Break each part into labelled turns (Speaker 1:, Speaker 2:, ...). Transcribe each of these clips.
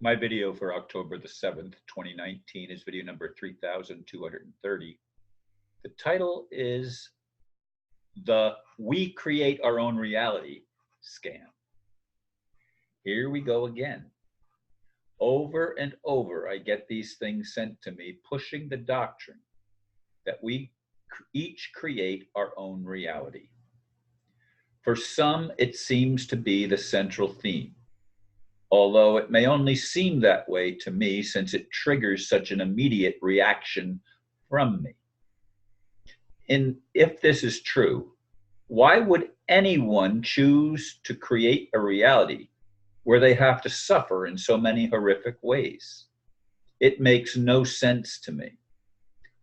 Speaker 1: My video for October the 7th, 2019 is video number 3230. The title is The We Create Our Own Reality Scam. Here we go again. Over and over, I get these things sent to me pushing the doctrine that we each create our own reality. For some, it seems to be the central theme, although it may only seem that way to me since it triggers such an immediate reaction from me. And if this is true, why would anyone choose to create a reality where they have to suffer in so many horrific ways? It makes no sense to me.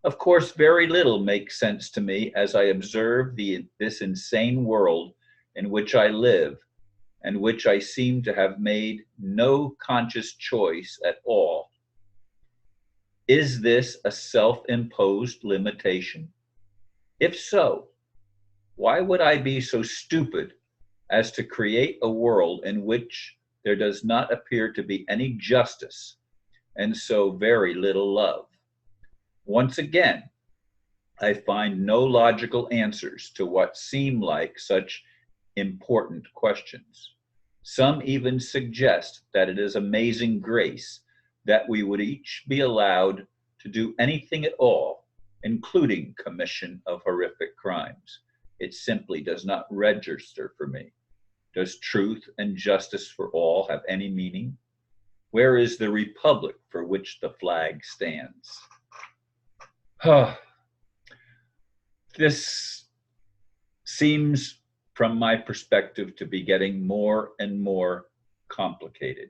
Speaker 1: Of course, very little makes sense to me as I observe this insane world in which I live, and which I seem to have made no conscious choice at all. Is this a self-imposed limitation? If so, why would I be so stupid as to create a world in which there does not appear to be any justice and so very little love? Once again, I find no logical answers to what seem like such important questions. Some even suggest that it is amazing grace that we would each be allowed to do anything at all, including commission of horrific crimes. It simply does not register for me. Does truth and justice for all have any meaning? Where is the republic for which the flag stands? This seems, from my perspective, to be getting more and more complicated.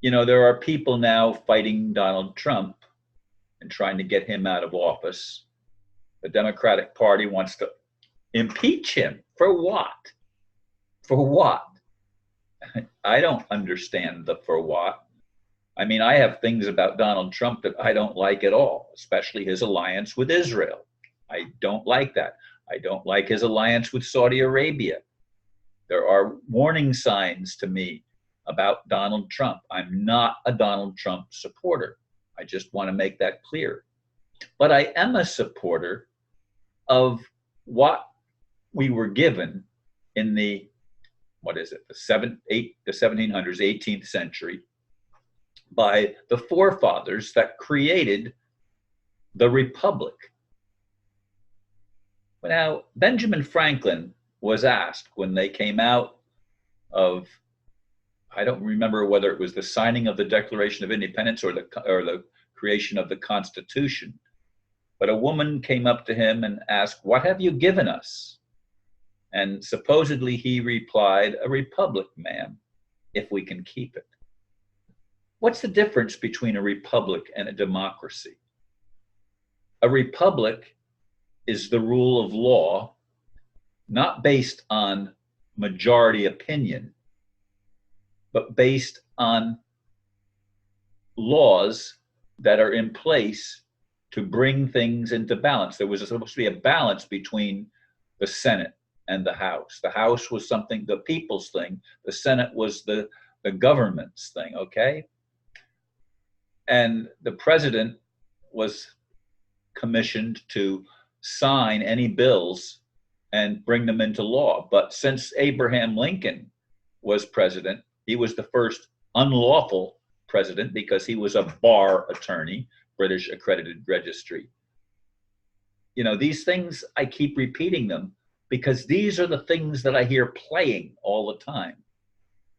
Speaker 1: You know, there are people now fighting Donald Trump and trying to get him out of office. The Democratic Party wants to impeach him. For what? For what? I don't understand the for what. I mean, I have things about Donald Trump that I don't like at all, especially his alliance with Israel. I don't like that. I don't like his alliance with Saudi Arabia. There are warning signs to me about Donald Trump. I'm not a Donald Trump supporter. I just want to make that clear. But I am a supporter of what we were given in the, the 1700s, 18th century, by the forefathers that created the republic. Now, Benjamin Franklin was asked when they came out of, I don't remember whether it was the signing of the Declaration of Independence or the creation of the Constitution, but a woman came up to him and asked, "What have you given us?" And supposedly he replied, "A republic, ma'am, if we can keep it." What's the difference between a republic and a democracy? A republic is the rule of law, not based on majority opinion, but based on laws that are in place to bring things into balance. There was supposed to be a balance between the Senate and the House. The House was something, the people's thing. The Senate was the government's thing, okay? And the president was commissioned to sign any bills and bring them into law. But since Abraham Lincoln was president, he was the first unlawful president because he was a bar attorney, British accredited registry. You know, these things, I keep repeating them because these are the things that I hear playing all the time.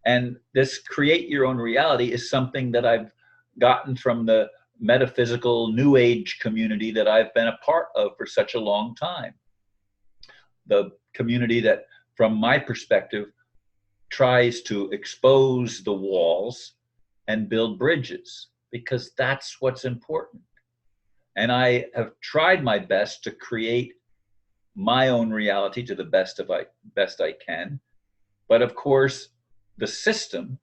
Speaker 1: And this create your own reality is something that I've gotten from the metaphysical New Age community that I've been a part of for such a long time. The community that, from my perspective, tries to expose the walls and build bridges, because that's what's important. And I have tried my best to create my own reality to the best I can. But of course, the system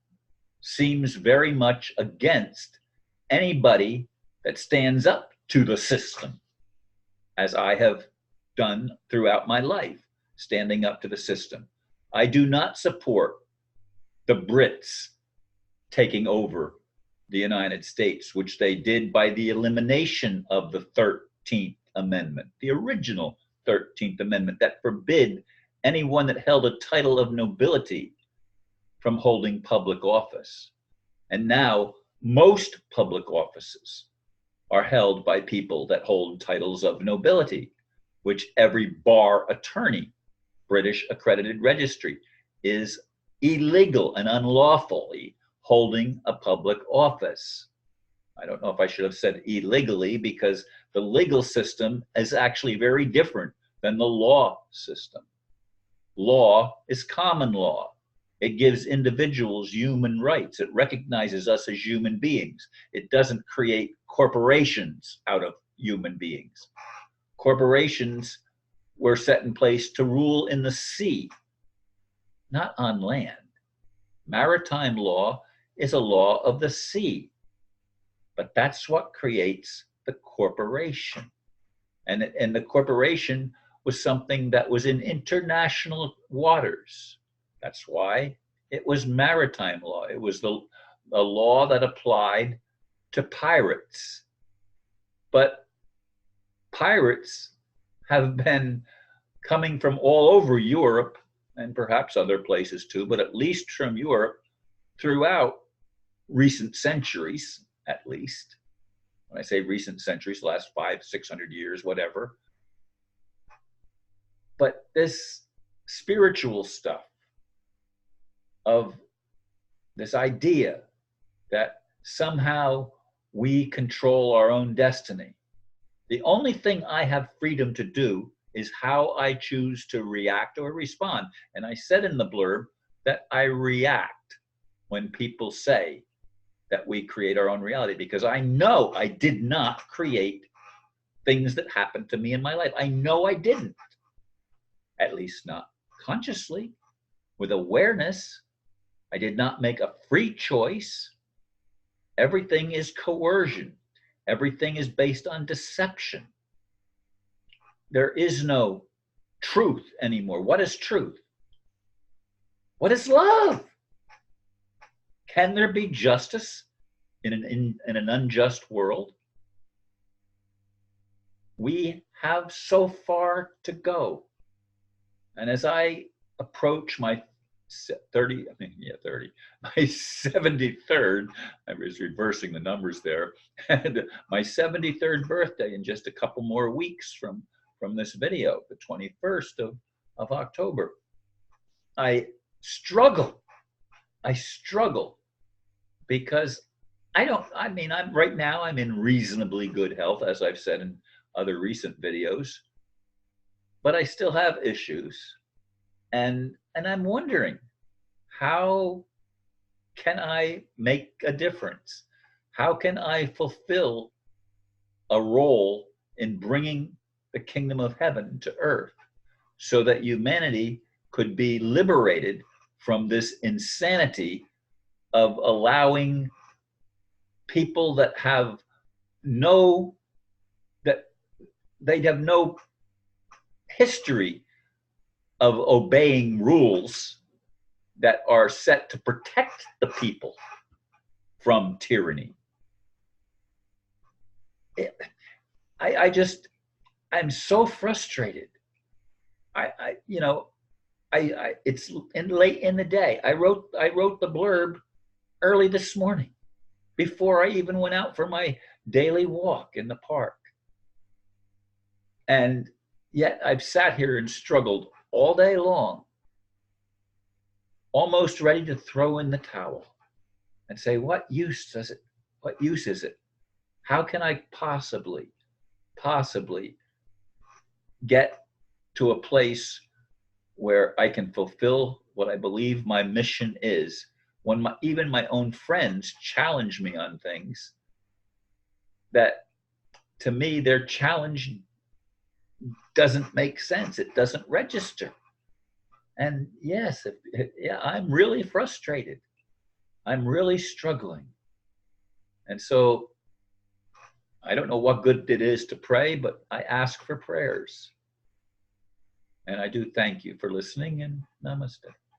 Speaker 1: seems very much against anybody that stands up to the system, as I have done throughout my life, standing up to the system. I do not support the Brits taking over the United States, which they did by the elimination of the 13th Amendment, the original 13th Amendment that forbid anyone that held a title of nobility from holding public office. And now most public offices are held by people that hold titles of nobility, which every bar attorney, British accredited registry, is illegal and unlawfully holding a public office. I don't know if I should have said illegally, because the legal system is actually very different than the law system. Law is common law. It gives individuals human rights. It recognizes us as human beings. It doesn't create corporations out of human beings. Corporations were set in place to rule in the sea, not on land. Maritime law is a law of the sea, but that's what creates the corporation. And the corporation was something that was in international waters. That's why it was maritime law. It was the law that applied to pirates. But pirates have been coming from all over Europe, and perhaps other places too, but at least from Europe throughout recent centuries, at least. When I say recent centuries, last 500-600 years, whatever. But this spiritual stuff of this idea that somehow we control our own destiny. The only thing I have freedom to do is how I choose to react or respond. And I said in the blurb that I react when people say that we create our own reality, because I know I did not create things that happened to me in my life. I know I didn't, at least not consciously, with awareness. I did not make a free choice. Everything is coercion. Everything is based on deception. There is no truth anymore. What is truth? What is love? Can there be justice in an unjust world? We have so far to go. And as I approach my 73rd, I was reversing the numbers there, and my 73rd birthday in just a couple more weeks from this video, the 21st of October. I struggle because I'm right now, I'm in reasonably good health, as I've said in other recent videos, but I still have issues. And I'm wondering, how can I make a difference? How can I fulfill a role in bringing the kingdom of heaven to earth so that humanity could be liberated from this insanity of allowing people that they have no history of obeying rules that are set to protect the people from tyranny. I'm so frustrated. It's late in the day. I wrote the blurb early this morning, before I even went out for my daily walk in the park. And yet I've sat here and struggled all day long, almost ready to throw in the towel and say, what use is it? How can I possibly get to a place where I can fulfill what I believe my mission is, when even my own friends challenge me on things that, to me, their challenge doesn't make sense. It doesn't register. And yes, I'm really frustrated. I'm really struggling. And so I don't know what good it is to pray, but I ask for prayers. And I do thank you for listening, and namaste.